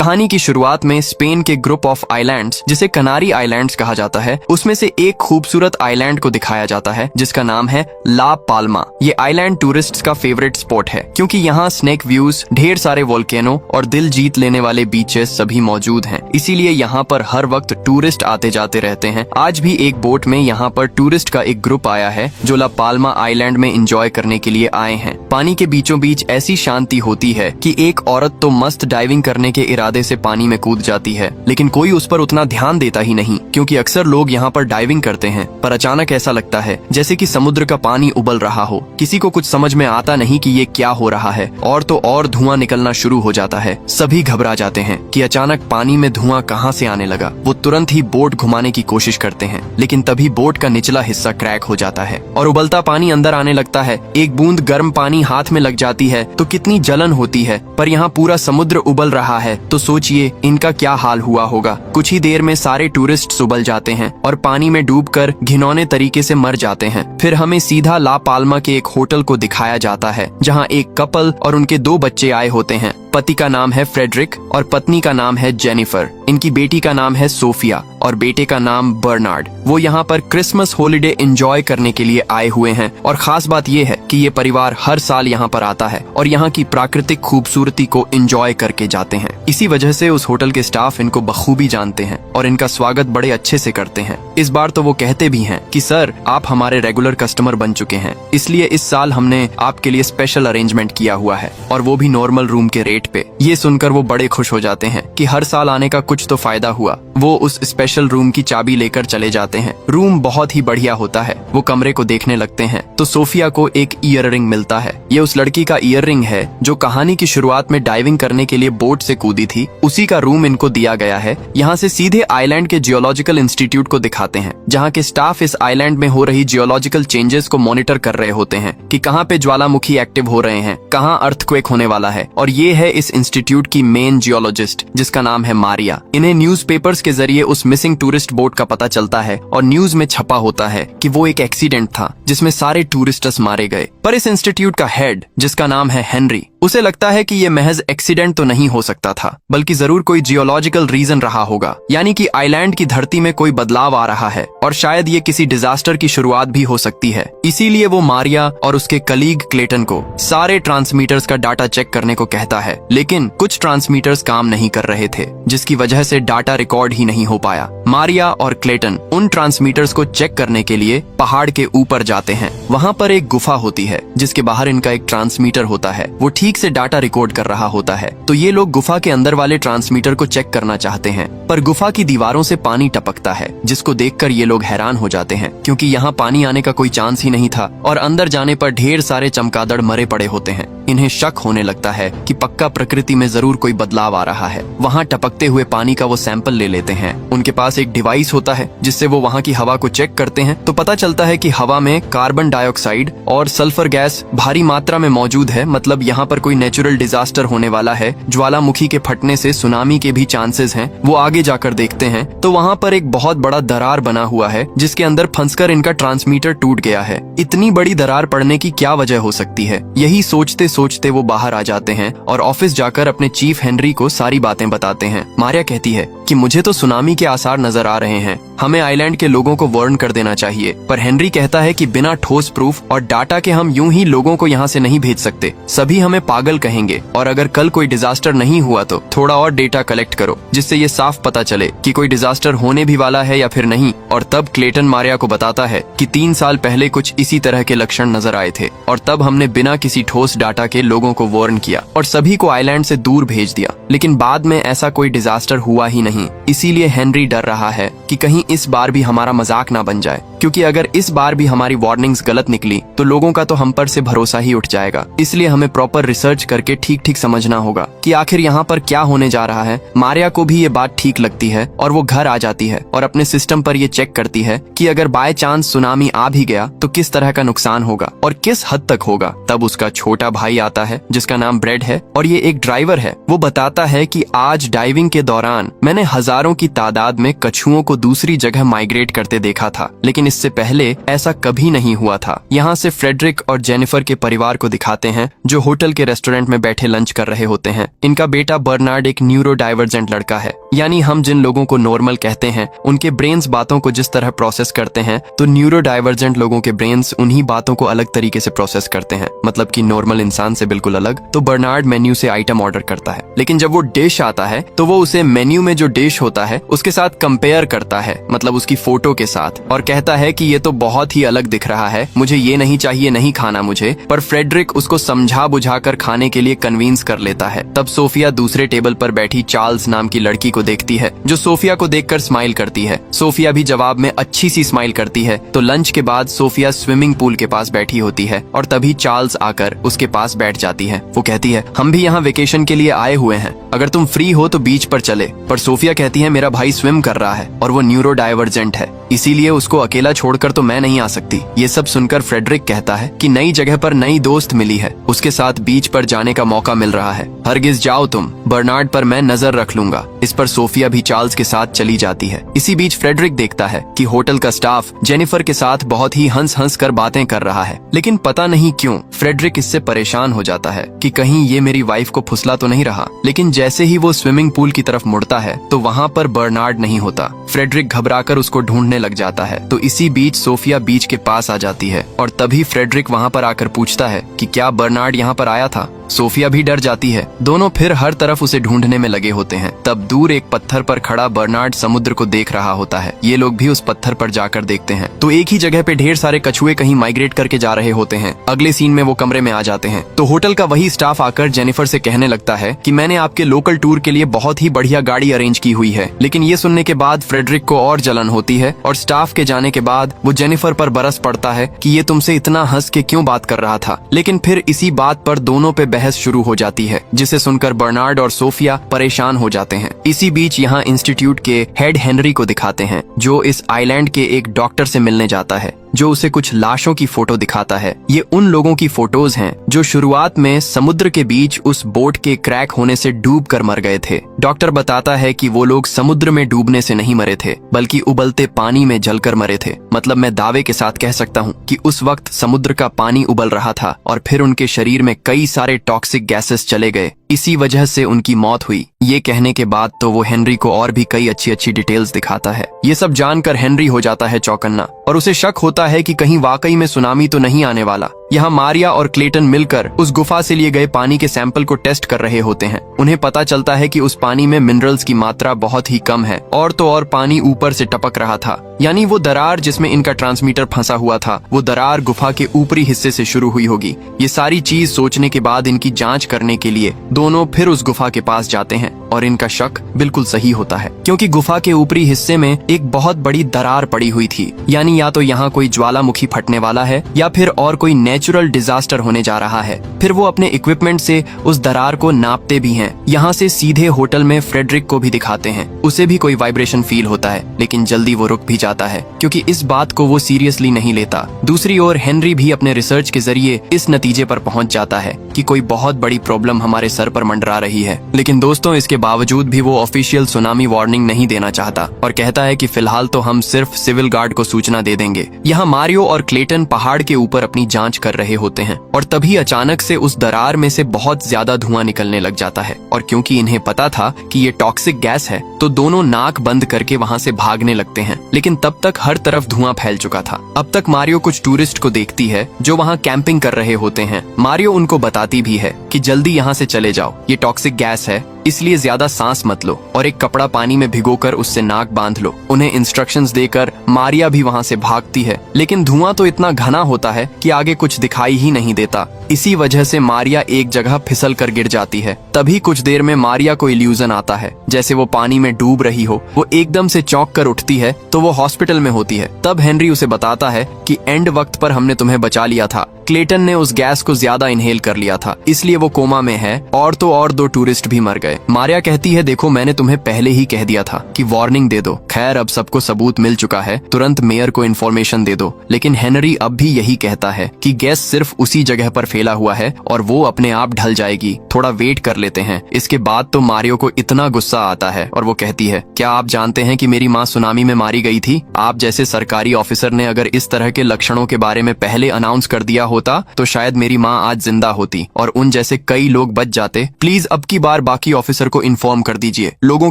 कहानी की शुरुआत में स्पेन के ग्रुप ऑफ आइलैंड्स, जिसे कनारी आइलैंड्स कहा जाता है, उसमें से एक खूबसूरत आइलैंड को दिखाया जाता है जिसका नाम है ला पाल्मा। ये आइलैंड टूरिस्ट्स का फेवरेट स्पॉट है क्योंकि यहाँ स्नेक व्यूज, ढेर सारे वोल्केनो और दिल जीत लेने वाले बीचेस सभी मौजूद हैं। इसीलिए यहाँ पर हर वक्त टूरिस्ट आते जाते रहते हैं। आज भी एक बोट में यहाँ पर टूरिस्ट का एक ग्रुप आया है जो ला पाल्मा आइलैंड में एंजॉय करने के लिए आए हैं। पानी के बीचों बीच ऐसी शांति होती है कि एक औरत तो मस्त डाइविंग करने के इरादे से पानी में कूद जाती है, लेकिन कोई उस पर उतना ध्यान देता ही नहीं क्योंकि अक्सर लोग यहाँ पर डाइविंग करते हैं, पर अचानक ऐसा लगता है जैसे कि समुद्र का पानी उबल रहा हो। किसी को कुछ समझ में आता नहीं कि ये क्या हो रहा है, और तो और धुआं निकलना शुरू हो जाता है। सभी घबरा जाते हैं कि अचानक पानी में धुआं कहाँ से आने लगा। वो तुरंत ही बोट घुमाने की कोशिश करते हैं, लेकिन तभी बोट का निचला हिस्सा क्रैक हो जाता है और उबलता पानी अंदर आने लगता है। एक बूंद गर्म पानी हाथ में लग जाती है तो कितनी जलन होती है, पर यहाँ पूरा समुद्र उबल रहा है तो सोचिए इनका क्या हाल हुआ होगा। कुछ ही देर में सारे टूरिस्ट उबल जाते हैं और पानी में डूबकर घिनौने तरीके से मर जाते हैं। फिर हमें सीधा ला पाल्मा के एक होटल को दिखाया जाता है जहाँ एक कपल और उनके 2 बच्चे आए होते हैं। पति का नाम है फ्रेडरिक और पत्नी का नाम है जेनिफर। इनकी बेटी का नाम है सोफिया और बेटे का नाम बर्नार्ड। वो यहाँ पर क्रिसमस हॉलिडे एंजॉय करने के लिए आए हुए हैं और खास बात ये है कि ये परिवार हर साल यहाँ पर आता है और यहाँ की प्राकृतिक खूबसूरती को एंजॉय करके जाते हैं। इसी वजह से उस होटल के स्टाफ इनको बखूबी जानते हैं और इनका स्वागत बड़े अच्छे से करते हैं। इस बार तो वो कहते भी हैं कि सर, आप हमारे रेगुलर कस्टमर बन चुके हैं, इसलिए इस साल हमने आपके लिए स्पेशल अरेंजमेंट किया हुआ है, और वो भी नॉर्मल रूम के रेट पे। ये सुनकर वो बड़े खुश हो जाते हैं कि हर साल आने का कुछ तो फायदा हुआ। वो उस स्पेशल रूम की चाबी लेकर चले जाते हैं। रूम बहुत ही बढ़िया होता है। वो कमरे को देखने लगते हैं तो सोफिया को एक ईयररिंग मिलता है। ये उस लड़की का ईयररिंग है जो कहानी की शुरुआत में डाइविंग करने के लिए बोट से कूदी थी। उसी का रूम इनको दिया गया है। यहाँ से सीधे आइलैंड के जियोलॉजिकल इंस्टीट्यूट को दिखाते हैं, जहाँ के स्टाफ इस आइलैंड में हो रही जियोलॉजिकल चेंजेस को मॉनिटर कर रहे होते हैं कि कहाँ पे ज्वालामुखी एक्टिव हो रहे हैं, कहाँ अर्थक्वेक होने वाला है। और ये है इस इंस्टीट्यूट की मेन जियोलॉजिस्ट जिसका नाम है मारिया। इन्हें न्यूज़पेपर्स के जरिए उस मिसिंग टूरिस्ट बोट का पता चलता है और न्यूज में छपा होता है कि वो एक एक्सीडेंट था जिसमें सारे टूरिस्टर्स मारे गए। पर इस इंस्टीट्यूट का हेड, जिसका नाम है हेनरी, उसे लगता है कि ये महज एक्सीडेंट तो नहीं हो सकता था, बल्कि जरूर कोई जियोलॉजिकल रीजन रहा होगा, यानी कि आइलैंड की धरती में कोई बदलाव आ रहा है और शायद ये किसी डिजास्टर की शुरुआत भी हो सकती है। इसीलिए वो मारिया और उसके कलीग क्लेटन को सारे ट्रांसमीटर्स का डाटा चेक करने को कहता है, लेकिन कुछ ट्रांसमीटर्स काम नहीं कर रहे थे, जिसकी वजह से डाटा रिकॉर्ड ही नहीं हो पाया। मारिया और क्लेटन उन ट्रांसमीटर्स को चेक करने के लिए पहाड़ के ऊपर जाते हैं। वहाँ पर एक गुफा होती है जिसके बाहर इनका एक ट्रांसमीटर होता है। वो ठीक से डाटा रिकॉर्ड कर रहा होता है, तो ये लोग गुफा के अंदर वाले ट्रांसमीटर को चेक करना चाहते हैं, पर गुफा की दीवारों से पानी टपकता है, जिसको देखकर ये लोग हैरान हो जाते हैं क्योंकि यहाँ पानी आने का कोई चांस ही नहीं था और अंदर जाने पर ढेर सारे चमगादड़ मरे पड़े होते हैं। इन्हें शक होने लगता है कि पक्का प्रकृति में जरूर कोई बदलाव आ रहा है। वहाँ टपकते हुए पानी का वो सैंपल ले लेते हैं। उनके पास एक डिवाइस होता है जिससे वो वहाँ की हवा को चेक करते हैं, तो पता चलता है कि हवा में कार्बन डाइऑक्साइड और सल्फर गैस भारी मात्रा में मौजूद है। मतलब यहाँ पर कोई नेचुरल डिजास्टर होने वाला है। ज्वालामुखी के फटने से सुनामी के भी चांसेस हैं। वो आगे जाकर देखते हैं तो वहाँ पर एक बहुत बड़ा दरार बना हुआ है जिसके अंदर फंसकर इनका ट्रांसमीटर टूट गया है। इतनी बड़ी दरार पड़ने की क्या वजह हो सकती है? यही सोचते सोचते वो बाहर आ जाते हैं और ऑफिस जाकर अपने चीफ हेनरी को सारी बातें बताते हैं। मारिया कहती है कि मुझे तो सुनामी के आसार नजर आ रहे हैं, हमें आइलैंड के लोगों को वार्न कर देना चाहिए। पर हेनरी कहता है कि बिना ठोस प्रूफ और डाटा के हम यूं ही लोगों को यहाँ से नहीं भेज सकते, सभी हमें पागल कहेंगे, और अगर कल कोई डिजास्टर नहीं हुआ तो थोड़ा और डेटा कलेक्ट करो जिससे ये साफ पता चले कि कोई डिजास्टर होने भी वाला है या फिर नहीं। और तब क्लेटन मारिया को बताता है कि 3 साल पहले कुछ इसी तरह के लक्षण नजर आए थे और तब हमने बिना किसी ठोस डाटा के लोगों को वार्न किया और सभी को आइलैंड से दूर भेज दिया, लेकिन बाद में ऐसा कोई डिजास्टर हुआ ही नहीं। इसीलिए हेनरी डर रहा है कि कहीं इस बार भी हमारा मजाक ना बन जाए, क्योंकि अगर इस बार भी हमारी वार्निंग्स गलत निकली तो लोगों का तो हम पर से भरोसा ही उठ जाएगा। इसलिए हमें प्रॉपर रिसर्च करके ठीक ठीक समझना होगा कि आखिर यहाँ पर क्या होने जा रहा है। मारिया को भी ये बात ठीक लगती है और वो घर आ जाती है और अपने सिस्टम पर ये चेक करती है कि अगर बाय चांस सुनामी आ भी गया तो किस तरह का नुकसान होगा और किस हद तक होगा। तब उसका छोटा भाई आता है जिसका नाम ब्रेड है और ये एक ड्राइवर है। वो बताता है कि आज डाइविंग के दौरान मैंने हजारों की तादाद में कछुओं को दूसरी जगह माइग्रेट करते देखा था, लेकिन इससे पहले ऐसा कभी नहीं हुआ था। यहाँ से फ्रेडरिक और जेनिफर के परिवार को दिखाते हैं जो होटल के रेस्टोरेंट में बैठे लंच कर रहे होते हैं। इनका बेटा बर्नार्ड एक न्यूरो डाइवर्जेंट लड़का है, यानी हम जिन लोगों को नॉर्मल कहते हैं उनके ब्रेन्स बातों को जिस तरह प्रोसेस करते हैं, तो न्यूरो डाइवर्जेंट लोगों के ब्रेन्स उन्हीं बातों को अलग तरीके से प्रोसेस करते हैं, मतलब कि नॉर्मल इंसान से बिल्कुल अलग। तो बर्नार्ड मेन्यू से आइटम ऑर्डर करता है, लेकिन जब वो डिश आता है तो वो उसे मेन्यू में जो डिश होता है उसके साथ कंपेयर करता है, मतलब उसकी फोटो के साथ, और कहता है कि ये तो बहुत ही अलग दिख रहा है, मुझे ये नहीं चाहिए, नहीं खाना मुझे। पर फ्रेडरिक उसको समझा बुझाकर खाने के लिए कन्विंस कर लेता है। तब सोफिया दूसरे टेबल पर बैठी चार्ल्स नाम की लड़की को देखती है, जो सोफिया को देखकर स्माइल करती है। सोफिया भी जवाब में अच्छी सी स्माइल करती है। तो लंच के बाद सोफिया स्विमिंग पूल के पास बैठी होती है और तभी चार्ल्स आकर उसके पास बैठ जाती है। वो कहती है, हम भी यहाँ वेकेशन के लिए आए हुए हैं, अगर तुम फ्री हो तो बीच पर चले। पर सोफिया कहती है, मेरा भाई स्विम कर रहा है और वो न्यूरो डाइवर्जेंट है, इसीलिए उसको अकेला छोड़कर तो मैं नहीं आ सकती। ये सब सुनकर फ्रेडरिक कहता है कि नई जगह पर नई दोस्त मिली है, उसके साथ बीच पर जाने का मौका मिल रहा है, हरगिज जाओ तुम, बर्नार्ड पर मैं नजर रख लूंगा। इस पर सोफिया भी चार्ल्स के साथ चली जाती है। इसी बीच फ्रेडरिक देखता है कि होटल का स्टाफ जेनिफर के साथ बहुत ही हंस हंस कर बातें कर रहा है, लेकिन पता नहीं क्यों फ्रेडरिक इससे परेशान हो जाता है कि कहीं ये मेरी वाइफ को फुसला तो नहीं रहा। लेकिन जैसे ही वो स्विमिंग पूल की तरफ मुड़ता है तो वहाँ पर बर्नार्ड नहीं होता। फ्रेडरिक घबराकर उसको ढूंढने लग जाता है। तो इसी बीच सोफिया बीच के पास आ जाती है और तभी फ्रेडरिक वहाँ पर आकर पूछता है कि क्या बर्नार्ड यहाँ पर आया था। सोफिया भी डर जाती है। दोनों फिर हर तरफ उसे ढूंढने में लगे होते हैं। तब दूर एक पत्थर पर खड़ा बर्नार्ड समुद्र को देख रहा होता है। ये लोग भी उस पत्थर पर जाकर देखते हैं तो एक ही जगह पे ढेर सारे कछुए कहीं माइग्रेट करके जा रहे होते हैं। अगले सीन में वो कमरे में आ जाते हैं तो होटल का वही स्टाफ आकर जेनिफर से कहने लगता है कि मैंने आपके लोकल टूर के लिए बहुत ही बढ़िया गाड़ी अरेंज की हुई है। लेकिन ये सुनने के बाद फ्रेडरिक को और जलन होती है और स्टाफ के जाने के बाद वो जेनिफर पर बरस पड़ता है कि ये तुमसे इतना हंस के क्यों बात कर रहा था। लेकिन फिर इसी बात पर दोनों पे बहस शुरू हो जाती है, जिसे सुनकर बर्नार्ड और सोफिया परेशान हो जाते हैं। इसी बीच यहाँ इंस्टीट्यूट के हेड हेनरी को दिखाते हैं, जो इस आइलैंड के एक डॉक्टर से मिलने जाता है, जो उसे कुछ लाशों की फोटो दिखाता है। ये उन लोगों की फोटोज हैं जो शुरुआत में समुद्र के बीच उस बोट के क्रैक होने से डूब कर मर गए थे। डॉक्टर बताता है कि वो लोग समुद्र में डूबने से नहीं मरे थे, बल्कि उबलते पानी में जलकर मरे थे। मतलब मैं दावे के साथ कह सकता हूँ कि उस वक्त समुद्र का पानी उबल रहा था और फिर उनके शरीर में कई सारे टॉक्सिक गैसेस चले गए, इसी वजह से उनकी मौत हुई। ये कहने के बाद तो वो हेनरी को और भी कई अच्छी अच्छी डिटेल्स दिखाता है। ये सब जानकर हेनरी हो जाता है चौकन्ना और उसे शक होता है कि कहीं वाकई में सुनामी तो नहीं आने वाला। यहाँ मारिया और क्लेटन मिलकर उस गुफा से लिए गए पानी के सैंपल को टेस्ट कर रहे होते हैं। उन्हें पता चलता है कि उस पानी में मिनरल्स की मात्रा बहुत ही कम है और तो और पानी ऊपर से टपक रहा था, यानी वो दरार जिसमें इनका ट्रांसमीटर फंसा हुआ था, वो दरार गुफा के ऊपरी हिस्से से शुरू हुई होगी। ये सारी चीज सोचने के बाद इनकी जांच करने के लिए दोनों फिर उस गुफा के पास जाते हैं और इनका शक बिल्कुल सही होता है, क्योंकि गुफा के ऊपरी हिस्से में एक बहुत बड़ी दरार पड़ी हुई थी। यानी या तो यहाँ कोई ज्वालामुखी फटने वाला है या फिर और कोई नेचुरल डिजास्टर होने जा रहा है। फिर वो अपने इक्विपमेंट से उस दरार को नापते भी हैं। यहाँ से सीधे होटल में फ्रेडरिक को भी दिखाते हैं। उसे भी कोई वाइब्रेशन फील होता है, लेकिन जल्दी वो रुक भी जाता है क्योंकि इस बात को वो सीरियसली नहीं लेता। दूसरी ओर हेनरी भी अपने रिसर्च के जरिए इस नतीजे पर पहुंच जाता है कि कोई बहुत बड़ी प्रॉब्लम हमारे सर पर मंडरा रही है। लेकिन दोस्तों, इसके बावजूद भी वो ऑफिशियल सुनामी वार्निंग नहीं देना चाहता और कहता है कि फिलहाल तो हम सिर्फ सिविल गार्ड को सूचना दे देंगे। यहाँ मारियो और क्लेटन पहाड़ के ऊपर अपनी जांच कर रहे होते हैं और तभी अचानक से उस दरार में से बहुत ज्यादा धुआं निकलने लग जाता है। और क्योंकि इन्हें पता था कि ये टॉक्सिक गैस है, तो दोनों नाक बंद करके वहाँ से भागने लगते हैं। लेकिन तब तक हर तरफ धुआं फैल चुका था। अब तक मारियो कुछ टूरिस्ट को देखती है जो वहाँ कैंपिंग कर रहे होते हैं। मारियो उनको बताती भी है कि जल्दी यहाँ से चले जाओ, ये टॉक्सिक गैस है, इसलिए ज्यादा सांस मत लो और एक कपड़ा पानी में भिगोकर उससे नाक बांध लो। उन्हें इंस्ट्रक्शंस देकर मारिया भी वहाँ से भागती है, लेकिन धुआं तो इतना घना होता है कि आगे कुछ दिखाई ही नहीं देता। इसी वजह से मारिया एक जगह फिसल कर गिर जाती है। तभी कुछ देर में मारिया को इल्यूजन आता है, जैसे वो पानी में डूब रही हो। वो एकदम से चौंक कर उठती है तो वो हॉस्पिटल में होती है। तब हेनरी उसे बताता है कि एंड वक्त पर हमने तुम्हें बचा लिया था, क्लेटन ने उस गैस को ज्यादा इनहेल कर लिया था, इसलिए वो कोमा में है। और तो और 2 टूरिस्ट भी मर गए। मारिया कहती है, देखो मैंने तुम्हें पहले ही कह दिया था कि वार्निंग दे दो। खैर अब सबको सबूत मिल चुका है, तुरंत मेयर को इन्फॉर्मेशन दे दो। लेकिन हेनरी अब भी यही कहता है कि गैस सिर्फ उसी जगह पर फैला हुआ है और वो अपने आप ढल जाएगी, थोड़ा वेट कर लेते हैं। इसके बाद तो मारियो को इतना गुस्सा आता है और वो कहती है, क्या आप जानते हैं कि मेरी माँ सुनामी में मारी गई थी? आप जैसे सरकारी ऑफिसर ने अगर इस तरह के लक्षणों के बारे में पहले अनाउंस कर दिया होता तो शायद मेरी माँ आज जिंदा होती और उन जैसे कई लोग बच जाते। प्लीज अब की बार बाकी ऑफिसर को इन्फॉर्म कर दीजिए, लोगों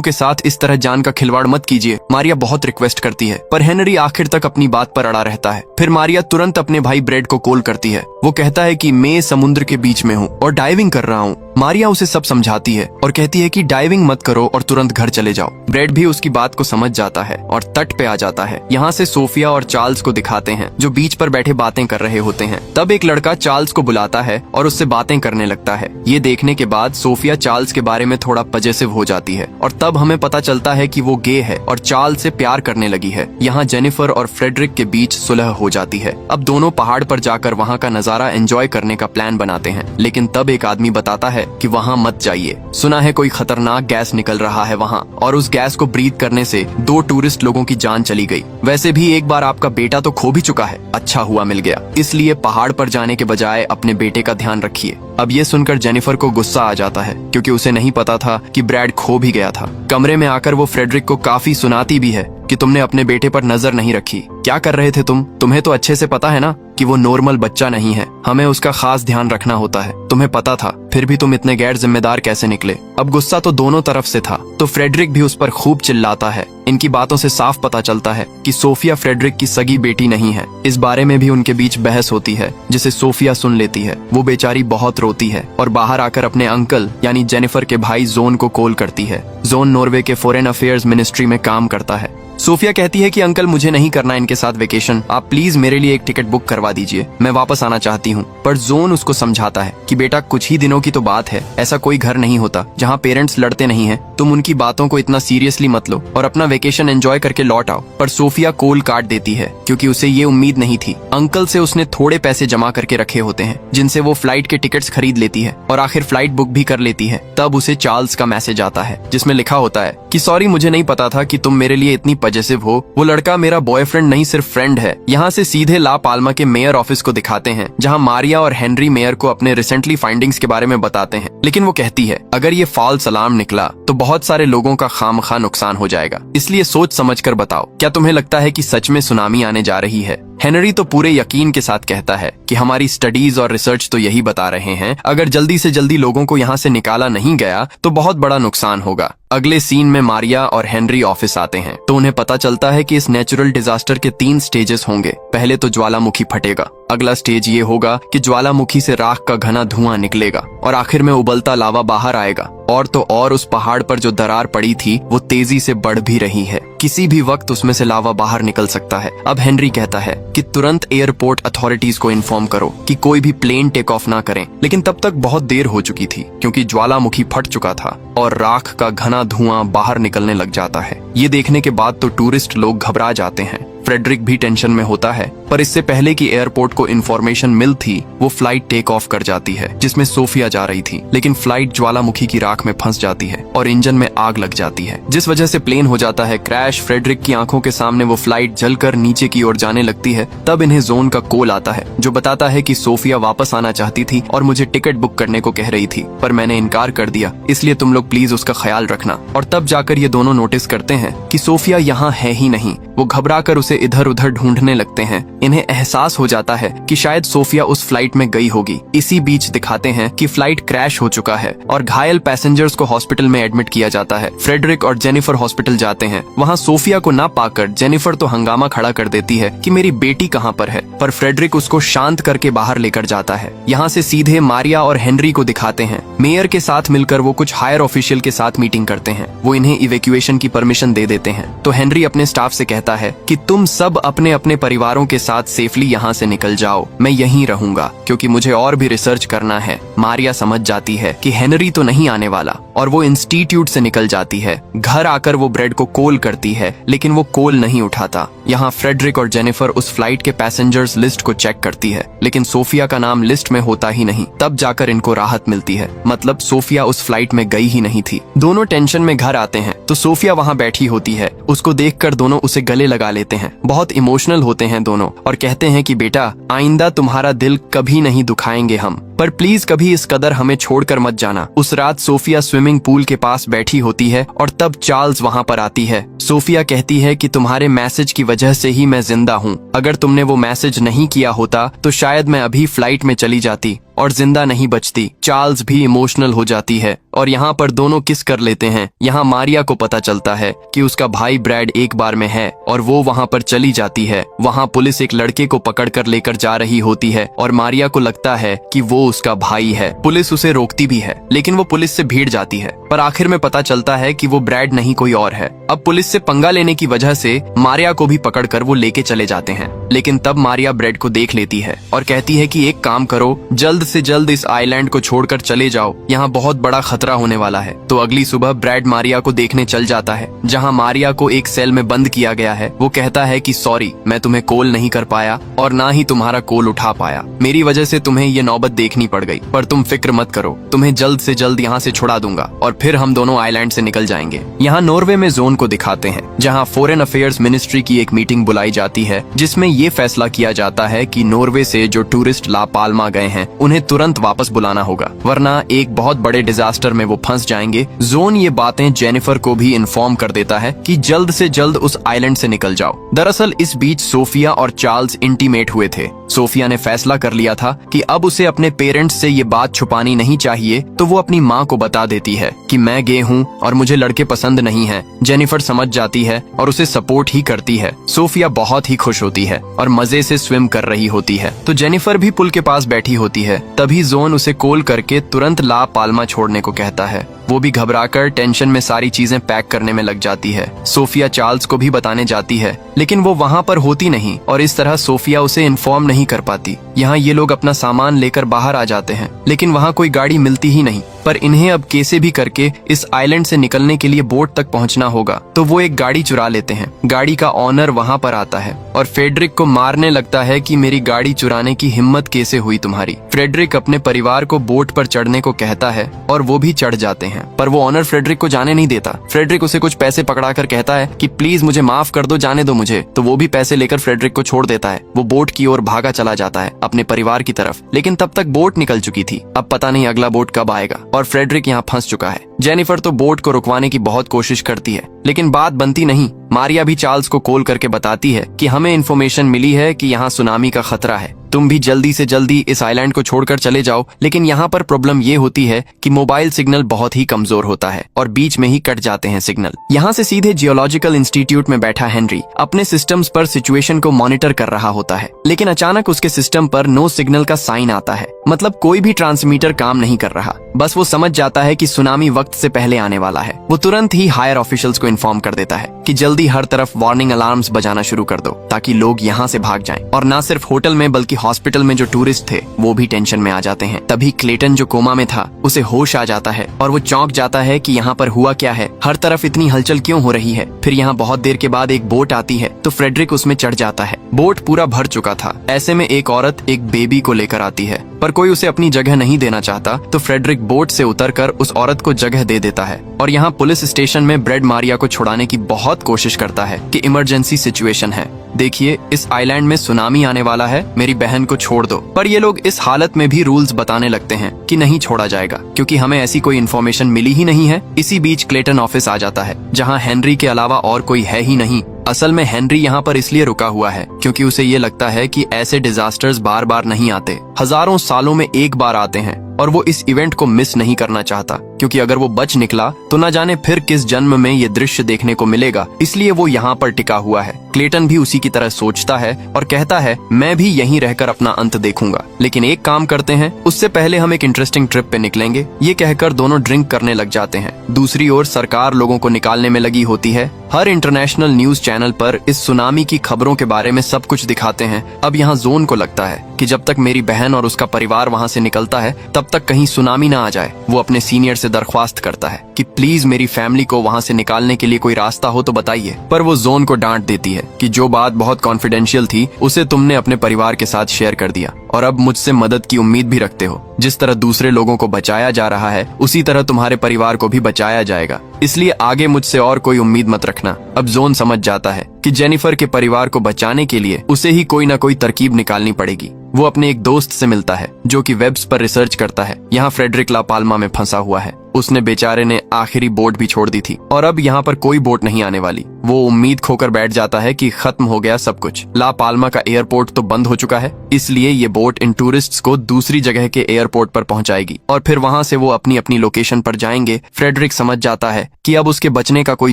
के साथ इस तरह जान का खिलवाड़ मत कीजिए। मारिया बहुत रिक्वेस्ट करती है पर हेनरी आखिर तक अपनी बात पर अड़ा रहता है। फिर मारिया तुरंत अपने भाई ब्रेड को कॉल करती है। वो कहता है कि मैं समुद्र के बीच में हूँ और डाइविंग कर रहा हूँ। मारिया उसे सब समझाती है और कहती है कि डाइविंग मत करो और तुरंत घर चले जाओ। ब्रेड भी उसकी बात को समझ जाता है और तट पे आ जाता है। यहाँ से सोफिया और चार्ल्स को दिखाते हैं जो बीच पर बैठे बातें कर रहे होते हैं। तब एक लड़का चार्ल्स को बुलाता है और उससे बातें करने लगता है। ये देखने के बाद सोफिया चार्ल्स के बारे में थोड़ा पजेसिव हो जाती है और तब हमें पता चलता है कि वो गे है और चार्ल्स से प्यार करने लगी है। यहाँ जेनिफर और फ्रेडरिक के बीच सुलह हो जाती है। अब दोनों पहाड़ पर जाकर वहाँ का नजारा एंजॉय करने का प्लान बनाते हैं। लेकिन तब एक आदमी बताता है कि वहाँ मत जाइए, सुना है कोई खतरनाक गैस निकल रहा है वहाँ और उस गैस को ब्रीथ करने से 2 टूरिस्ट लोगों की जान चली गई। वैसे भी एक बार आपका बेटा तो खो भी चुका है, अच्छा हुआ मिल गया, इसलिए पहाड़ पर जाने के बजाय अपने बेटे का ध्यान रखिए। अब ये सुनकर जेनिफर को गुस्सा आ जाता है क्योंकि उसे नहीं पता था कि ब्रैड खो भी गया था। कमरे में आकर वो फ्रेडरिक को काफी सुनाती भी है कि तुमने अपने बेटे पर नजर नहीं रखी, क्या कर रहे थे तुम? तुम्हें तो अच्छे से पता है ना कि वो नॉर्मल बच्चा नहीं है, हमें उसका खास ध्यान रखना होता है। तुम्हें पता था, फिर भी तुम इतने गैर जिम्मेदार कैसे निकले? अब गुस्सा तो दोनों तरफ से था, तो फ्रेडरिक भी उस पर खूब चिल्लाता है। इनकी बातों से साफ पता चलता है कि सोफिया फ्रेडरिक की सगी बेटी नहीं है। इस बारे में भी उनके बीच बहस होती है जिसे सोफिया सुन लेती है। वो बेचारी बहुत रोती है और बाहर आकर अपने अंकल यानी जेनिफर के भाई जोन को कॉल करती है। जोन नॉर्वे के फॉरेन अफेयर्स मिनिस्ट्री में काम करता है। सोफिया कहती है कि अंकल मुझे नहीं करना इनके साथ वेकेशन, आप प्लीज मेरे लिए एक टिकट बुक करवा दीजिए, मैं वापस आना चाहती हूँ। पर जोन उसको समझाता है कि बेटा कुछ ही दिनों की तो बात है, ऐसा कोई घर नहीं होता जहाँ पेरेंट्स लड़ते नहीं हैं, तुम उनकी बातों को इतना सीरियसली मत लो और अपना वेकेशन एंजॉय करके लौट आओ। पर सोफिया कॉल काट देती है क्योंकि उसे ये उम्मीद नहीं थी। अंकल से उसने थोड़े पैसे जमा करके रखे होते हैं जिनसे वो फ्लाइट के टिकट्स खरीद लेती है और आखिर फ्लाइट बुक भी कर लेती है। तब उसे चार्ल्स का मैसेज आता है जिसमें लिखा होता है कि सॉरी मुझे नहीं पता था कि तुम मेरे लिए इतनी पजेसिव हो, वो लड़का मेरा बॉयफ्रेंड नहीं सिर्फ फ्रेंड है। यहाँ से सीधे ला पाल्मा के मेयर ऑफिस को दिखाते हैं जहाँ मारिया और हेनरी मेयर को अपने रिसेंटली फाइंडिंग्स के बारे में बताते हैं। लेकिन वो कहती है अगर ये फॉल्स अलार्म निकला तो बहुत सारे लोगों का खामखा नुकसान हो जाएगा, इसलिए सोच समझकर बताओ, क्या तुम्हें लगता है कि सच में सुनामी आने जा रही है? हेनरी तो पूरे यकीन के साथ कहता है कि हमारी स्टडीज और रिसर्च तो यही बता रहे हैं, अगर जल्दी से जल्दी लोगों को यहाँ से निकाला नहीं गया तो बहुत बड़ा नुकसान होगा। अगले सीन में मारिया और हेनरी ऑफिस आते हैं तो उन्हें पता चलता है कि इस नेचुरल डिजास्टर के 3 स्टेजेस होंगे। पहले तो ज्वालामुखी फटेगा, अगला स्टेज ये होगा कि ज्वालामुखी से राख का घना धुआं निकलेगा और आखिर में उबलता लावा बाहर आएगा। और तो और उस पहाड़ पर जो दरार पड़ी थी वो तेजी से बढ़ भी रही है, किसी भी वक्त उसमें से लावा बाहर निकल सकता है। अब हेनरी कहता है कि तुरंत एयरपोर्ट अथॉरिटीज को इन्फॉर्म करो कि कोई भी प्लेन टेक ऑफ ना करें। लेकिन तब तक बहुत देर हो चुकी थी क्योंकि ज्वालामुखी फट चुका था और राख का घना धुआं बाहर निकलने लग जाता है। ये देखने के बाद तो टूरिस्ट लोग घबरा जाते हैं। फ्रेडरिक भी टेंशन में होता है, पर इससे पहले कि एयरपोर्ट को इन्फॉर्मेशन मिल थी वो फ्लाइट टेक ऑफ कर जाती है जिसमें सोफिया जा रही थी। लेकिन फ्लाइट ज्वालामुखी की राख में फंस जाती है और इंजन में आग लग जाती है जिस वजह से प्लेन हो जाता है क्रैश। फ्रेडरिक की आंखों के सामने वो फ्लाइट जलकर नीचे की ओर जाने लगती है। तब इन्हें जोन का कॉल आता है जो बताता है कि सोफिया वापस आना चाहती थी और मुझे टिकट बुक करने को कह रही थी, पर मैंने इनकार कर दिया, इसलिए तुम लोग प्लीज उसका ख्याल रखना। और तब जाकर ये दोनों नोटिस करते हैं कि सोफिया यहाँ है ही नहीं। वो घबरा कर उसे इधर उधर ढूंढने लगते हैं। इन्हें एहसास हो जाता है कि शायद सोफिया उस फ्लाइट में गई होगी। इसी बीच दिखाते हैं कि फ्लाइट क्रैश हो चुका है और घायल पैसेंजर्स को हॉस्पिटल में एडमिट किया जाता है। फ्रेडरिक और जेनिफर हॉस्पिटल जाते हैं। वहाँ सोफिया को ना पाकर जेनिफर तो हंगामा खड़ा कर देती है कि मेरी बेटी कहाँ पर है, पर फ्रेडरिक उसको शांत करके बाहर लेकर जाता है। यहाँ से सीधे मारिया और हेनरी को दिखाते हैं। मेयर के साथ मिलकर वो कुछ हायर ऑफिशियल के साथ मीटिंग करते हैं। वो इन्हें इवैक्यूएशन की परमिशन दे देते हैं। तो हेनरी अपने स्टाफ से कहता कहता है कि तुम सब अपने अपने परिवारों के साथ सेफली यहाँ से निकल जाओ, मैं यहीं रहूंगा क्योंकि मुझे और भी रिसर्च करना है। मारिया समझ जाती है कि हेनरी तो नहीं आने वाला और वो इंस्टीट्यूट से निकल जाती है। घर आकर वो ब्रेड को कॉल करती है लेकिन वो कॉल नहीं उठाता। यहाँ फ्रेडरिक और जेनिफर उस फ्लाइट के पैसेंजर्स लिस्ट को चेक करती है लेकिन सोफिया का नाम लिस्ट में होता ही नहीं। तब जाकर इनको राहत मिलती है, मतलब सोफिया उस फ्लाइट में गई ही नहीं थी। दोनों टेंशन में घर आते हैं तो सोफिया वहाँ बैठी होती है। उसको देखकर दोनों उसे गले लगा लेते हैं। बहुत इमोशनल होते हैं दोनों और कहते हैं कि बेटा, आइंदा तुम्हारा दिल कभी नहीं दुखाएंगे हम, पर प्लीज कभी इस कदर हमें छोड़कर मत जाना। उस रात सोफिया स्विमिंग पूल के पास बैठी होती है और तब चार्ल्स वहाँ पर आती है। सोफिया कहती है कि तुम्हारे मैसेज की वजह से ही मैं जिंदा हूँ। अगर तुमने वो मैसेज नहीं किया होता तो शायद मैं अभी फ्लाइट में चली जाती और जिंदा नहीं बचती। चार्ल्स भी इमोशनल हो जाती है और यहाँ पर दोनों किस कर लेते हैं। यहाँ मारिया को पता चलता है कि उसका भाई ब्रैड एक बार में है और वो वहाँ पर चली जाती है। वहाँ पुलिस एक लड़के को पकड़कर लेकर जा रही होती है और मारिया को लगता है कि वो उसका भाई है। पुलिस उसे रोकती भी है लेकिन वो पुलिस से भीड़ जाती है, पर आखिर में पता चलता है कि वो ब्रैड नहीं कोई और है। अब पुलिस से पंगा लेने की वजह से मारिया को भी पकड़कर वो लेके चले जाते हैं। लेकिन तब मारिया ब्रैड को देख लेती है और कहती है कि एक काम करो, जल्द से जल्द इस आइलैंड को छोड़कर चले जाओ, यहाँ बहुत बड़ा खतरा होने वाला है। तो अगली सुबह ब्रैड मारिया को देखने चल जाता है जहाँ मारिया को एक सेल में बंद किया गया है। वो कहता है कि सॉरी, मैं तुम्हें कॉल नहीं कर पाया और ना ही तुम्हारा कॉल उठा पाया। मेरी वजह से तुम्हें ये नौबत देखनी पड़ गई, पर तुम फिक्र मत करो, तुम्हें जल्द से जल्द यहाँ से छुड़ा दूंगा और फिर हम दोनों आइलैंड से निकल जाएंगे। यहाँ नॉर्वे में जोन को दिखाते हैं जहाँ फॉरेन अफेयर्स मिनिस्ट्री की एक मीटिंग बुलाई जाती है जिसमें ये फैसला किया जाता है कि नॉर्वे से जो टूरिस्ट ला पाल्मा गए हैं उन्हें तुरंत वापस बुलाना होगा, वरना एक बहुत बड़े डिजास्टर में वो फंस जाएंगे। जोन ये बातें जेनिफर को भी इन्फॉर्म कर देता है कि जल्द से जल्द उस आइलैंड से निकल जाओ। दरअसल इस बीच सोफिया और चार्ल्स इंटीमेट हुए थे। सोफिया ने फैसला कर लिया था कि अब उसे अपने पेरेंट्स से ये बात छुपानी नहीं चाहिए, तो वो अपनी माँ को बता देती है कि मैं गे हूँ और मुझे लड़के पसंद नहीं है। जेनिफर समझ जाती है और उसे सपोर्ट ही करती है। सोफिया बहुत ही खुश होती है और मजे से स्विम कर रही होती है। तो जेनिफर भी पुल के पास बैठी होती है। तभी जोन उसे कॉल करके तुरंत ला पाल्मा छोड़ने को कहता है। वो भी घबराकर टेंशन में सारी चीजें पैक करने में लग जाती है। सोफिया चार्ल्स को भी बताने जाती है लेकिन वो वहाँ पर होती नहीं और इस तरह सोफिया उसे इन्फॉर्म नहीं कर पाती। यहाँ ये लोग अपना सामान लेकर बाहर आ जाते हैं लेकिन वहाँ कोई गाड़ी मिलती ही नहीं, पर इन्हें अब कैसे भी करके इस आइलैंड से निकलने के लिए बोट तक पहुँचना होगा। तो वो एक गाड़ी चुरा लेते हैं। गाड़ी का ऑनर वहाँ पर आता है और फ्रेडरिक को मारने लगता है कि मेरी गाड़ी चुराने की हिम्मत कैसे हुई तुम्हारी। फ्रेडरिक अपने परिवार को बोट पर चढ़ने को कहता है और वो भी चढ़ जाते हैं, पर वो ऑनर फ्रेडरिक को जाने नहीं देता। फ्रेडरिक उसे कुछ पैसे पकड़ाकर कहता है कि प्लीज मुझे माफ कर दो, जाने दो मुझे। तो वो भी पैसे लेकर फ्रेडरिक को छोड़ देता है। वो बोट की ओर भागा चला जाता है अपने परिवार की तरफ, लेकिन तब तक बोट निकल चुकी थी। अब पता नहीं अगला बोट कब आएगा और फ्रेडरिक यहाँ फंस चुका है। जेनिफर तो बोट को रुकवाने की बहुत कोशिश करती है लेकिन बात बनती नहीं। मारिया भी चार्ल्स को कॉल करके बताती है कि हमें इन्फॉर्मेशन मिली है कि यहाँ सुनामी का खतरा है, तुम भी जल्दी से जल्दी इस आइलैंड को छोड़कर चले जाओ। लेकिन यहाँ पर प्रॉब्लम ये होती है कि मोबाइल सिग्नल बहुत ही कमजोर होता है और बीच में ही कट जाते हैं सिग्नल। यहाँ से सीधे जियोलॉजिकल इंस्टीट्यूट में बैठा हेनरी अपने सिस्टम्स पर सिचुएशन को मॉनिटर कर रहा होता है, लेकिन अचानक उसके सिस्टम पर नो सिग्नल का साइन आता है। मतलब कोई भी ट्रांसमीटर काम नहीं कर रहा। बस वो समझ जाता है कि सुनामी वक्त से पहले आने वाला है। वो तुरंत ही हायर ऑफिशियल्स को इन्फॉर्म कर देता है कि जल्दी हर तरफ वार्निंग अलार्म्स बजाना शुरू कर दो ताकि लोग यहाँ से भाग जाएं। और न सिर्फ होटल में बल्कि हॉस्पिटल में जो टूरिस्ट थे वो भी टेंशन में आ जाते हैं। तभी क्लेटन जो कोमा में था उसे होश आ जाता है और वो चौंक जाता है कि यहाँ पर हुआ क्या है, हर तरफ इतनी हलचल क्यों हो रही है। फिर यहाँ बहुत देर के बाद एक बोट आती है तो फ्रेडरिक उसमें चढ़ जाता है। बोट पूरा भर चुका था। ऐसे में एक औरत एक बेबी को लेकर आती है, पर कोई उसे अपनी जगह नहीं देना चाहता, तो फ्रेडरिक बोट से उतरकर उस औरत को जगह दे देता है। और यहाँ पुलिस स्टेशन में ब्रेड मारिया को छुड़ाने की बहुत कोशिश करता है कि इमरजेंसी सिचुएशन है, देखिए इस आइलैंड में सुनामी आने वाला है, मेरी बहन को छोड़ दो। पर ये लोग इस हालत में भी रूल्स बताने लगते हैं कि नहीं छोड़ा जाएगा क्योंकि हमें ऐसी कोई इन्फॉर्मेशन मिली ही नहीं है। इसी बीच क्लेटन ऑफिस आ जाता है जहाँ हेनरी के अलावा और कोई है ही नहीं। असल में हेनरी यहाँ पर इसलिए रुका हुआ है क्योंकि उसे ये लगता है कि ऐसे डिजास्टर्स बार बार नहीं आते, हजारों सालों में एक बार आते हैं और वो इस इवेंट को मिस नहीं करना चाहता, क्योंकि अगर वो बच निकला तो न जाने फिर किस जन्म में ये दृश्य देखने को मिलेगा। इसलिए वो यहाँ पर टिका हुआ है। क्लेटन भी उसी की तरह सोचता है और कहता है मैं भी यहीं रहकर अपना अंत देखूंगा, लेकिन एक काम करते हैं, उससे पहले हम एक इंटरेस्टिंग ट्रिप पे निकलेंगे। ये कहकर दोनों ड्रिंक करने लग जाते हैं। दूसरी ओर सरकार लोगों को निकालने में लगी होती है। हर इंटरनेशनल न्यूज चैनल पर इस सुनामी की खबरों के बारे में सब कुछ दिखाते हैं। अब यहाँ जोन को लगता है कि जब तक मेरी बहन और उसका परिवार वहाँ से निकलता है तब तक कहीं सुनामी ना आ जाए। वो अपने सीनियर से दरख्वास्त करता है कि प्लीज मेरी फैमिली को वहाँ से निकालने के लिए कोई रास्ता हो तो बताइए। पर वो जोन को डांट देती है कि जो बात बहुत कॉन्फिडेंशियल थी उसे तुमने अपने परिवार के साथ शेयर कर दिया और अब मुझसे मदद की उम्मीद भी रखते हो। जिस तरह दूसरे लोगों को बचाया जा रहा है उसी तरह तुम्हारे परिवार को भी बचाया जाएगा, इसलिए आगे मुझसे और कोई उम्मीद मत रखना। अब जोन समझ जाता है कि जेनिफर के परिवार को बचाने के लिए उसे ही कोई ना कोई तरकीब निकालनी पड़ेगी। वो अपने एक दोस्त से मिलता है जो कि वेब्स पर रिसर्च करता है। यहाँ फ्रेडरिक ला पाल्मा में फंसा हुआ है। उसने बेचारे ने आखिरी बोट भी छोड़ दी थी और अब यहाँ पर कोई बोट नहीं आने वाली। वो उम्मीद खोकर बैठ जाता है कि खत्म हो गया सब कुछ। ला पाल्मा का एयरपोर्ट तो बंद हो चुका है, इसलिए ये बोट इन टूरिस्ट्स को दूसरी जगह के एयरपोर्ट पर पहुंचाएगी और फिर वहां से वो अपनी अपनी लोकेशन पर जाएंगे। फ्रेडरिक समझ जाता है कि अब उसके बचने का कोई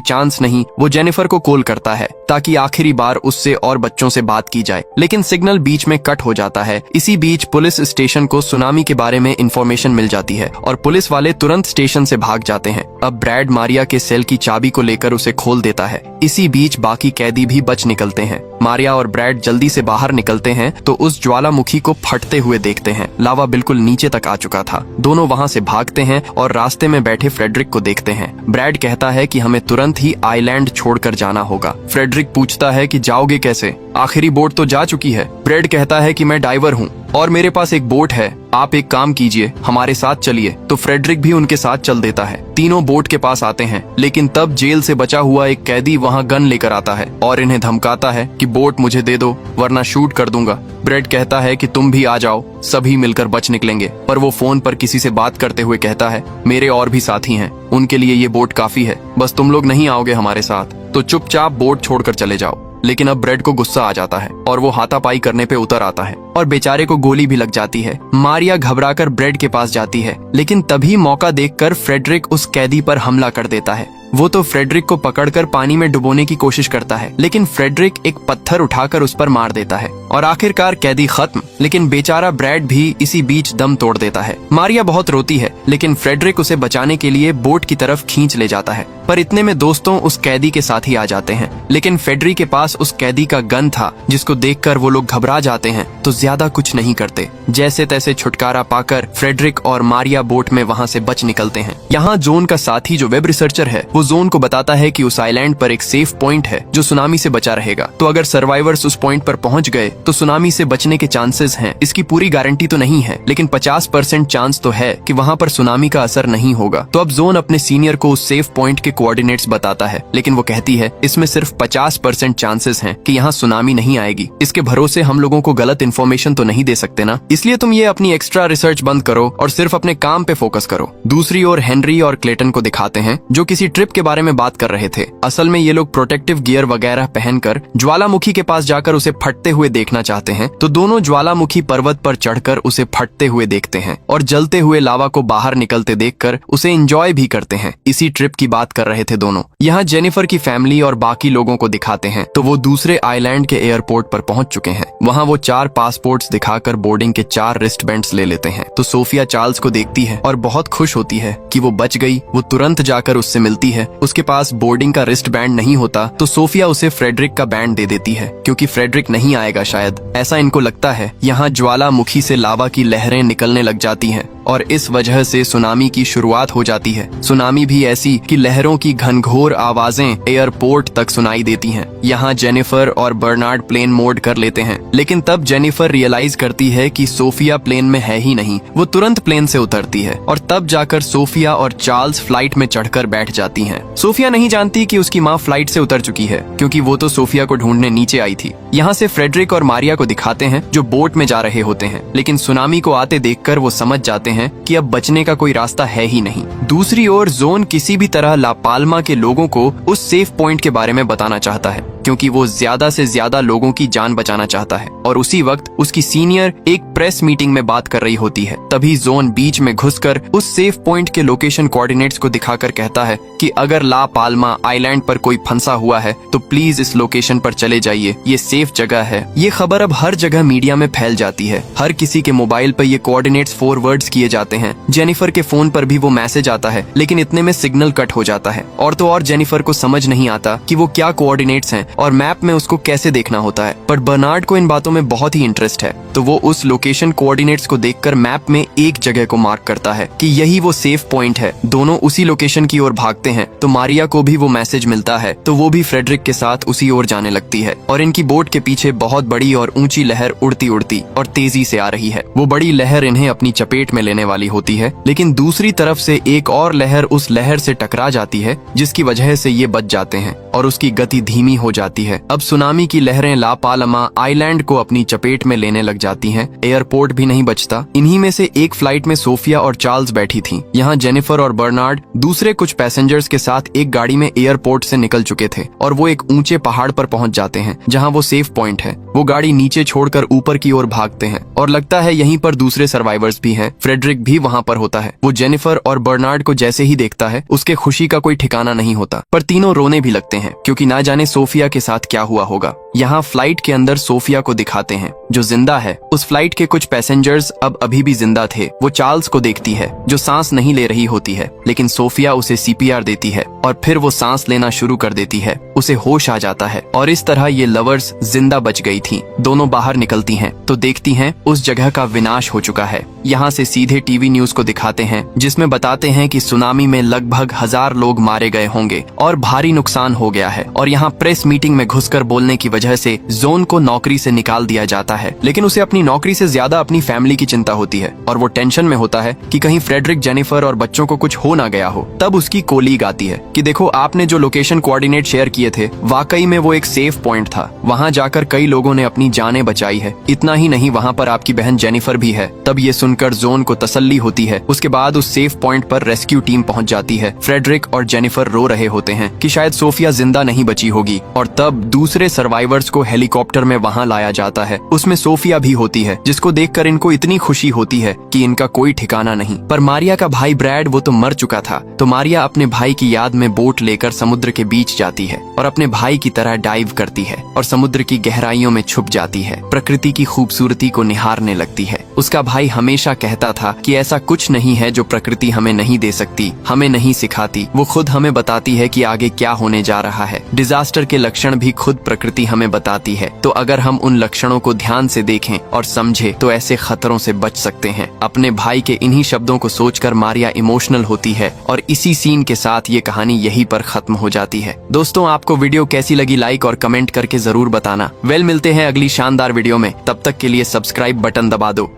चांस नहीं। वो जेनिफर को कॉल करता है ताकि आखिरी बार उससे और बच्चों से बात की जाए, लेकिन सिग्नल बीच में कट हो जाता है। इसी बीच पुलिस स्टेशन को सुनामी के बारे में इंफॉर्मेशन मिल जाती है और पुलिस वाले तुरंत स्टेशन से भाग जाते हैं। अब ब्रैड मारिया के सेल की चाबी को लेकर उसे खोल देता है। इसी बीच बाकी कैदी भी बच निकलते हैं। मारिया और ब्रैड जल्दी से बाहर निकलते हैं तो उस ज्वालामुखी को फटते हुए देखते हैं। लावा बिल्कुल नीचे तक आ चुका था। दोनों वहां से भागते हैं और रास्ते में बैठे फ्रेडरिक को देखते हैं। ब्रैड कहता है कि हमें तुरंत ही आइलैंड छोड़कर जाना होगा। फ्रेडरिक पूछता है कि जाओगे कैसे? आखिरी बोट तो जा चुकी है। ब्रैड कहता है कि मैं डाइवर हूँ और मेरे पास एक बोट है, आप एक काम कीजिए, हमारे साथ चलिए। तो फ्रेडरिक भी उनके साथ चल देता है। तीनों बोट के पास आते हैं, लेकिन तब जेल से बचा हुआ एक कैदी वहां गन लेकर आता है और इन्हें धमकाता है कि बोट मुझे दे दो वरना शूट कर दूंगा। ब्रैड कहता है कि तुम भी आ जाओ, सभी मिलकर बच निकलेंगे। पर वो फोन पर किसी से बात करते हुए कहता है मेरे और भी साथी हैं, उनके लिए ये बोट काफी है, बस तुम लोग नहीं आओगे हमारे साथ तो चुपचाप बोट छोड़कर चले जाओ। लेकिन अब ब्रैड को गुस्सा आ जाता है और वो हाथापाई करने पे उतर आता है और बेचारे को गोली भी लग जाती है। मारिया घबराकर ब्रैड के पास जाती है, लेकिन तभी मौका देखकर फ्रेडरिक उस कैदी पर हमला कर देता है। वो तो फ्रेडरिक को पकड़कर पानी में डुबोने की कोशिश करता है, लेकिन फ्रेडरिक एक पत्थर उठाकर उस पर मार देता है और आखिरकार कैदी खत्म। लेकिन बेचारा ब्रैड भी इसी बीच दम तोड़ देता है। मारिया बहुत रोती है, लेकिन फ्रेडरिक उसे बचाने के लिए बोट की तरफ खींच ले जाता है। पर इतने में दोस्तों उस कैदी के साथ ही आ जाते हैं, लेकिन फ्रेडरिक के पास उस कैदी का गन था, जिसको देखकर वो लोग घबरा जाते हैं तो ज्यादा कुछ नहीं करते। जैसे तैसे छुटकारा पाकर फ्रेडरिक और मारिया बोट में वहाँ से बच निकलते हैं। यहाँ जोन का साथी जो वेब रिसर्चर है वो जोन को बताता है कि उस आइलैंड पर एक सेफ पॉइंट है जो सुनामी से बचा रहेगा। तो अगर सर्वाइवर्स उस पॉइंट पर पहुंच गए तो सुनामी से बचने के चांसेस हैं। इसकी पूरी गारंटी तो नहीं है, लेकिन 50% चांस तो है कि वहाँ पर सुनामी का असर नहीं होगा। तो अब जोन अपने सीनियर को उस सेफ पॉइंट के कोऑर्डिनेट्स बताता है, लेकिन वो कहती है इसमें सिर्फ 50% चांसेस हैं कि यहाँ सुनामी नहीं आएगी। इसके भरोसे हम लोगों को गलत इन्फॉर्मेशन तो नहीं दे सकते ना, इसलिए तुम ये अपनी एक्स्ट्रा रिसर्च बंद करो और सिर्फ अपने काम पे फोकस करो। दूसरी ओर हेनरी और क्लेटन को दिखाते हैं जो किसी ट्रिप के बारे में बात कर रहे थे। असल में ये लोग प्रोटेक्टिव गियर वगैरह पहनकर ज्वालामुखी के पास जाकर उसे फटते हुए देखना चाहते हैं। तो दोनों ज्वालामुखी पर्वत पर चढ़कर उसे फटते हुए देखते हैं और जलते हुए लावा को बाहर निकलते देखकर उसे एंजॉय भी करते हैं। इसी ट्रिप की बात कर रहे थे दोनों। यहाँ जेनिफर की फैमिली और बाकी लोगों को दिखाते हैं तो वो दूसरे आइलैंड के एयरपोर्ट पर पहुंच चुके हैं। वहाँ वो 4 पासपोर्ट्स दिखाकर बोर्डिंग के 4 रिस्ट बैंड्स ले लेते हैं। तो सोफिया चार्ल्स को देखती है और बहुत खुश होती है कि वो बच गई। वो तुरंत जाकर उससे मिलती है। उसके पास बोर्डिंग का रिस्ट बैंड नहीं होता तो सोफिया उसे फ्रेडरिक का बैंड दे देती है, क्योंकि फ्रेडरिक नहीं आएगा शायद, ऐसा इनको लगता है। यहाँ ज्वालामुखी से लावा की लहरें निकलने लग जाती हैं और इस वजह से सुनामी की शुरुआत हो जाती है। सुनामी भी ऐसी कि लहरों की घनघोर आवाजें एयरपोर्ट तक सुनाई देती हैं। यहाँ जेनिफर और बर्नार्ड प्लेन मोड कर लेते हैं, लेकिन तब जेनिफर रियलाइज करती है कि सोफिया प्लेन में है ही नहीं। वो तुरंत प्लेन से उतरती है और तब जाकर सोफिया और चार्ल्स फ्लाइट में चढ़कर बैठ जाती हैं। सोफिया नहीं जानती कि उसकी माँ फ्लाइट से उतर चुकी है, क्योंकि वो तो सोफिया को ढूंढने नीचे आई थी। यहाँ से फ्रेडरिक और मारिया को दिखाते हैं जो बोट में जा रहे होते हैं, लेकिन सुनामी को आते देखकर वो समझ जाते हैं कि अब बचने का कोई रास्ता है ही नहीं। दूसरी ओर जोन किसी भी तरह ला पाल्मा के लोगों को उस सेफ पॉइंट के बारे में बताना चाहता है, क्योंकि वो ज्यादा से ज्यादा लोगों की जान बचाना चाहता है। और उसी वक्त उसकी सीनियर एक प्रेस मीटिंग में बात कर रही होती है। तभी जोन बीच में घुसकर उस सेफ पॉइंट के लोकेशन कोऑर्डिनेट्स को दिखाकर कहता है कि अगर ला पाल्मा आइलैंड पर कोई फंसा हुआ है तो प्लीज इस लोकेशन पर चले जाइए, ये सेफ जगह है। ये खबर अब हर जगह मीडिया में फैल जाती है। हर किसी के मोबाइल पर ये कोऑर्डिनेट्स फॉरवर्ड्स किए जाते हैं। जेनिफर के फोन पर भी वो मैसेज आता है, लेकिन इतने में सिग्नल कट हो जाता है। और तो और जेनिफर को समझ नहीं आता कि वो क्या कोऑर्डिनेट्स हैं और मैप में उसको कैसे देखना होता है। पर बर्नार्ड को इन बातों में बहुत ही इंटरेस्ट है, तो वो उस लोकेशन कोऑर्डिनेट्स को देखकर मैप में एक जगह को मार्क करता है कि यही वो सेफ पॉइंट है। दोनों उसी लोकेशन की ओर भागते हैं तो मारिया को भी वो मैसेज मिलता है, तो वो भी फ्रेडरिक के साथ उसी ओर जाने लगती है। और इनकी बोट के पीछे बहुत बड़ी और ऊंची लहर उड़ती उड़ती और तेजी से आ रही है। वो बड़ी लहर इन्हें अपनी चपेट में लेने वाली होती है, लेकिन दूसरी तरफ से एक और लहर उस लहर से टकरा जाती है, जिसकी वजह से ये बच जाते हैं और उसकी गति धीमी हो जाती है। अब सुनामी की लहरें ला पाल्मा आइलैंड को अपनी चपेट में लेने लग जाती हैं। एयरपोर्ट भी नहीं बचता। इन्हीं में से एक फ्लाइट में सोफिया और चार्ल्स बैठी थीं। यहाँ जेनिफर और बर्नार्ड दूसरे कुछ पैसेंजर्स के साथ एक गाड़ी में एयरपोर्ट से निकल चुके थे और वो एक ऊंचे पहाड़ पर पहुंच जाते हैं जहाँ वो सेफ पॉइंट है। वो गाड़ी नीचे छोड़कर ऊपर की ओर भागते हैं और लगता है यहीं पर दूसरे सर्वाइवर्स भी हैं। फ्रेडरिक भी वहाँ पर होता है। वो जेनिफर और बर्नार्ड को जैसे ही देखता है उसके खुशी का कोई ठिकाना नहीं होता, पर तीनों रोने भी लगते हैं क्योंकि ना जाने सोफिया के साथ क्या हुआ होगा। यहाँ फ्लाइट के अंदर सोफिया को दिखाते हैं जो जिंदा है। उस फ्लाइट के कुछ पैसेंजर्स अब अभी भी जिंदा थे। वो चार्ल्स को देखती है जो सांस नहीं ले रही होती है, लेकिन सोफिया उसे सीपीआर देती है और फिर वो सांस लेना शुरू कर देती है। उसे होश आ जाता है और इस तरह ये लवर्स जिंदा बच गई थी। दोनों बाहर निकलती हैं तो देखती हैं उस जगह का विनाश हो चुका है। यहाँ से सीधे टीवी न्यूज को दिखाते हैं जिसमें बताते हैं कि सुनामी में लगभग 1000 लोग मारे गए होंगे और भारी नुकसान हो गया है। और यहाँ प्रेस मीटिंग में घुसकर बोलने की वजह से जोन को नौकरी से निकाल दिया जाता है, लेकिन उसे अपनी नौकरी से ज्यादा अपनी फैमिली की चिंता होती है और वो टेंशन में होता है कि कहीं फ्रेडरिक, जेनिफर और बच्चों को कुछ हो ना गया हो। तब उसकी कोलीग आती है कि देखो, आपने जो लोकेशन कोऑर्डिनेट शेयर किए थे वाकई में वो एक सेफ पॉइंट था। वहाँ जाकर कई लोगों ने अपनी जानें बचाई है। इतना ही नहीं, वहाँ पर आपकी बहन जेनिफर भी है। तब ये सुनकर जोन को तसल्ली होती है। उसके बाद उस सेफ पॉइंट पर रेस्क्यू टीम पहुँच जाती है। फ्रेडरिक और जेनिफर रो रहे होते हैं कि शायद सोफिया जिंदा नहीं बची होगी और तब दूसरे सर्वाइवर्स को हेलीकॉप्टर में वहाँ लाया जाता है। उसमें सोफिया भी होती है, जिसको देखकर इनको इतनी खुशी होती है कि इनका कोई ठिकाना नहीं। पर मारिया का भाई ब्रैड, वो तो मर चुका था, तो मारिया अपने भाई की याद में बोट लेकर समुद्र के बीच जाती है और अपने भाई की तरह डाइव करती है और समुद्र की गहराइयों में छुप जाती है। प्रकृति की खूबसूरती को निहारने लगती है। उसका भाई हमेशा कहता था कि ऐसा कुछ नहीं है जो प्रकृति हमें नहीं दे सकती, हमें नहीं सिखाती। वो खुद हमें बताती है कि आगे क्या होने जा रहा है। डिजास्टर के लक्षण भी खुद प्रकृति हमें बताती है। तो अगर हम उन लक्षणों को ध्यान से देखें और समझे तो ऐसे खतरों से बच सकते हैं। अपने भाई के इन्हीं शब्दों को सोचकर मारिया इमोशनल होती है और इसी सीन के साथ ये कहानी यहीं पर खत्म हो जाती है। दोस्तों, आपको वीडियो कैसी लगी लाइक और कमेंट करके जरूर बताना। मिलते हैं अगली शानदार वीडियो में। तब तक के लिए सब्सक्राइब बटन दबा दो।